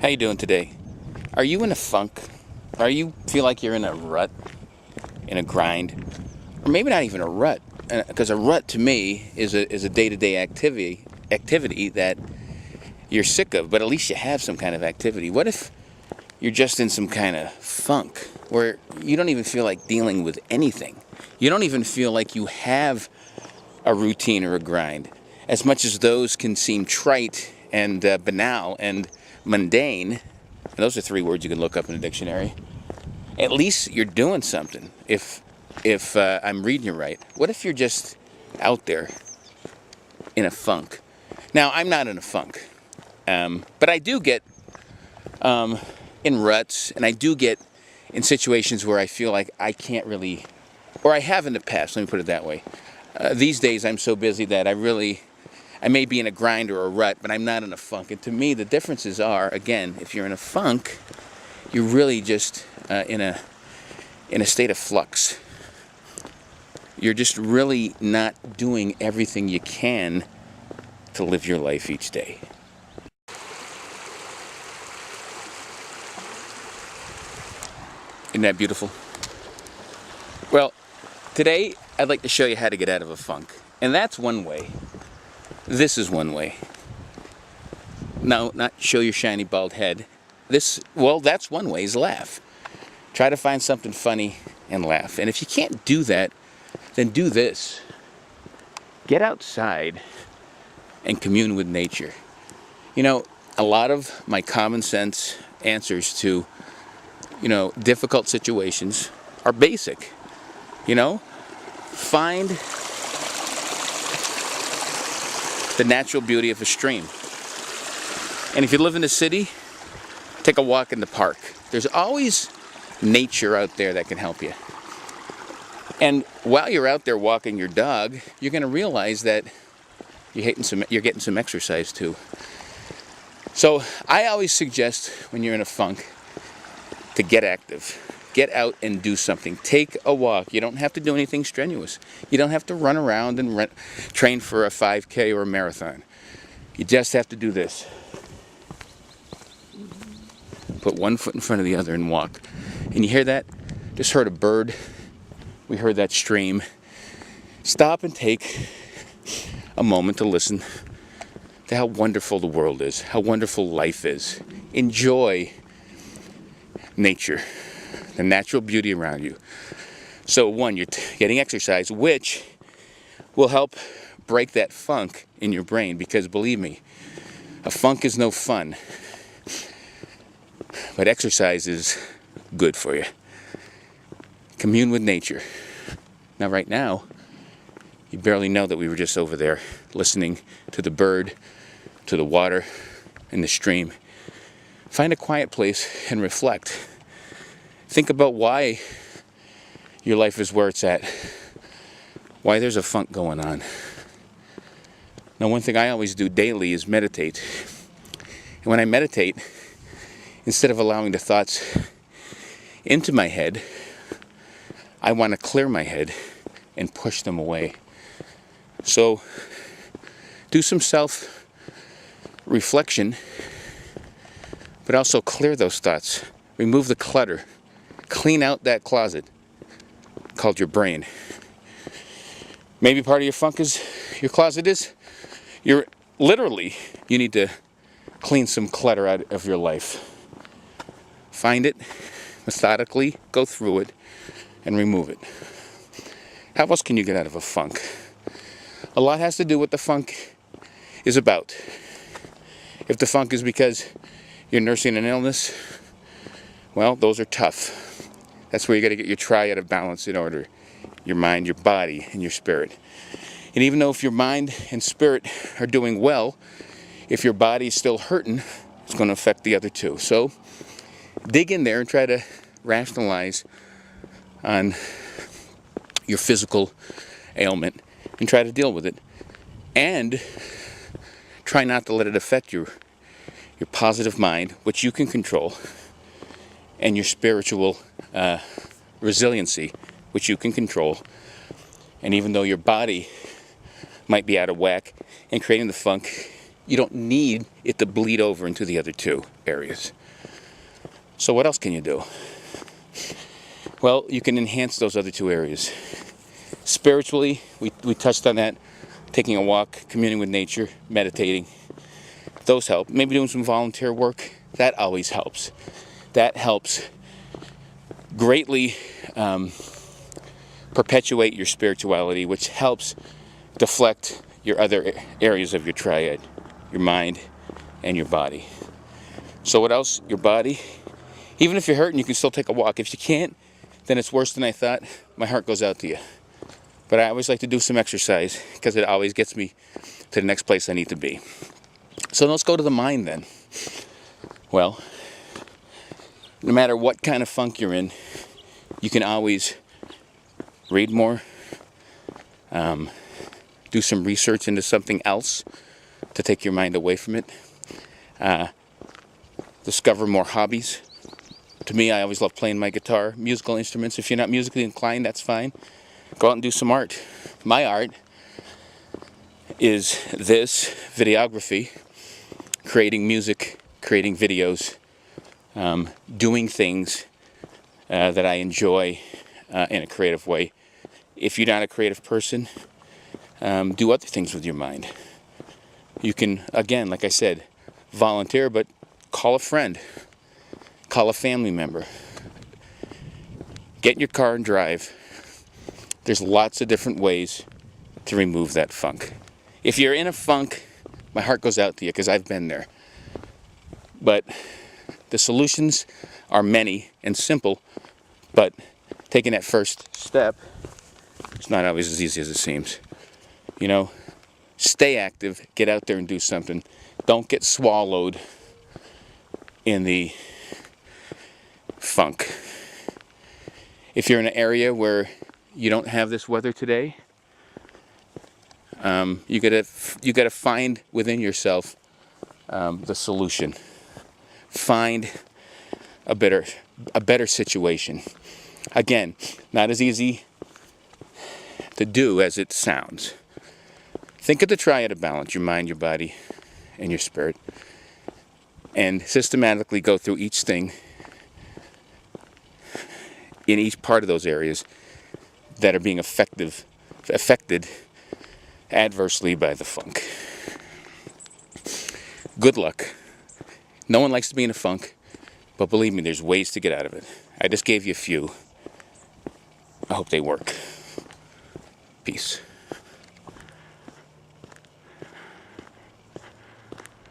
How you doing today? Are you in a funk? Are you feel like you're in a rut, in a grind, or maybe not even a rut? Because a rut to me is a day-to-day activity that you're sick of, but at least you have some kind of activity. What if you're just in some kind of funk where you don't even feel like dealing with anything? You don't even feel like you have a routine or a grind. As much as those can seem trite and banal and mundane, and those are three words you can look up in a dictionary, at least you're doing something. If I'm reading you right, what if you're just out there in a funk? Now, I'm not in a funk, but I do get in ruts, and I do get in situations where I feel like I can't really, or I have in the past, let me put it that way. These days I'm so busy that I may be in a grind or a rut, but I'm not in a funk. And to me, the differences are, again, if you're in a funk, you're really just in a state of flux. You're just really not doing everything you can to live your life each day. Isn't that beautiful? Well, today I'd like to show you how to get out of a funk. And that's one way. This is one way. No, not show your shiny bald head. That's one way, is laugh. Try to find something funny and laugh. And if you can't do that, then do this. Get outside and commune with nature. You know, a lot of my common sense answers to, difficult situations are basic. Find the natural beauty of a stream. And if you live in the city, take a walk in the park. There's always nature out there that can help you. And while you're out there walking your dog, you're going to realize that you're getting some exercise too. So I always suggest when you're in a funk to get active. Get out and do something. Take a walk. You don't have to do anything strenuous. You don't have to run around and train for a 5K or a marathon. You just have to do this. Put one foot in front of the other and walk. And you hear that? Just heard a bird. We heard that stream. Stop and take a moment to listen to how wonderful the world is, how wonderful life is. Enjoy nature, the natural beauty around you. So one, you're getting exercise, which will help break that funk in your brain, because believe me, a funk is no fun. But exercise is good for you. Commune with nature. Now right now, you barely know that we were just over there listening to the bird, to the water, and the stream. Find a quiet place and reflect. Think about why your life is where it's at. Why there's a funk going on. Now, one thing I always do daily is meditate. And when I meditate, instead of allowing the thoughts into my head, I want to clear my head and push them away. So, do some self-reflection, but also clear those thoughts. Remove the clutter. Clean out that closet called your brain. Maybe part of your funk is, your closet is, you need to clean some clutter out of your life. Find it, methodically, go through it, and remove it. How else can you get out of a funk? A lot has to do with what the funk is about. If the funk is because you're nursing an illness, well, those are tough. That's where you got to get your triad of balance in order. Your mind, your body, and your spirit. And even though if your mind and spirit are doing well, if your body's still hurting, it's going to affect the other two. So dig in there and try to rationalize on your physical ailment and try to deal with it. And try not to let it affect your positive mind, which you can control, and your spiritual resiliency, which you can control. And even though your body might be out of whack and creating the funk, You don't need it to bleed over into the other two areas. So what else can you do? Well, you can enhance those other two areas. Spiritually, we touched on that. Taking a walk, communing with nature, meditating. Those help. Maybe doing some volunteer work. That always helps. That helps greatly perpetuate your spirituality, which helps deflect your other areas of your triad, your mind and your body. So what else? Your body. Even if you're hurting, you can still take a walk. If you can't, then it's worse than I thought. My heart goes out to you. But I always like to do some exercise because it always gets me to the next place I need to be. So let's go to the mind then. Well, no matter what kind of funk you're in, you can always read more, do some research into something else to take your mind away from it, discover more hobbies. To me, I always love playing my guitar, musical instruments. If you're not musically inclined, that's fine. Go out and do some art. My art is this, videography, creating music, creating videos, doing things that I enjoy in a creative way. If you're not a creative person, do other things with your mind. You can, again, like I said, volunteer, but call a friend, call a family member. Get in your car and drive. There's lots of different ways to remove that funk. If you're in a funk, my heart goes out to you because I've been there. But the solutions are many and simple, but taking that first step, it's not always as easy as it seems. You know, stay active, get out there and do something. Don't get swallowed in the funk. If you're in an area where you don't have this weather today, you gotta find within yourself the solution. Find a better situation. Again, not as easy to do as it sounds. Think of the triad of balance: your mind, your body, and your spirit, and systematically go through each thing in each part of those areas that are being affected adversely by the funk. Good luck. No one likes to be in a funk, but believe me, there's ways to get out of it. I just gave you a few. I hope they work. Peace.